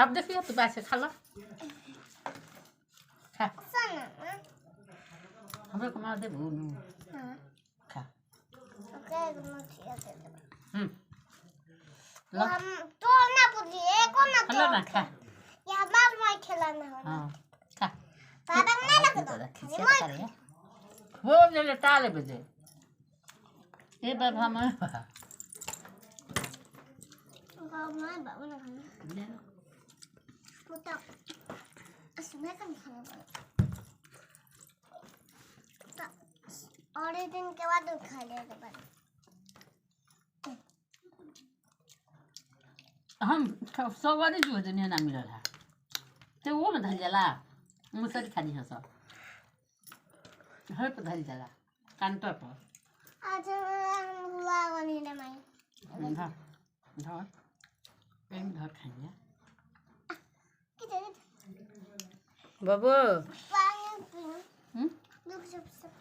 अब देखिए तू पैसे खा लो खा हमरे को मार दे भूनू खा लो हम तो ना पूछिए को ना खा ना खा ये बाप मैं खिलाना हो हां खा बाबा ना लग दो करे वो ले टाले बजे ये बाप हम मैं बाबू ना खाना पुता असमें का खाना पड़ा और एक दिन के बाद खा लेगा बाद हम सवारी जो दुनिया ना मिलल है ते वो में धल जाला मुसरी खानी है सब हर पे धल जाला कांटा पर आज हम हुआ वाली ने माई धर धर एक धर खाएंगे बाबू पानी पी दुख सब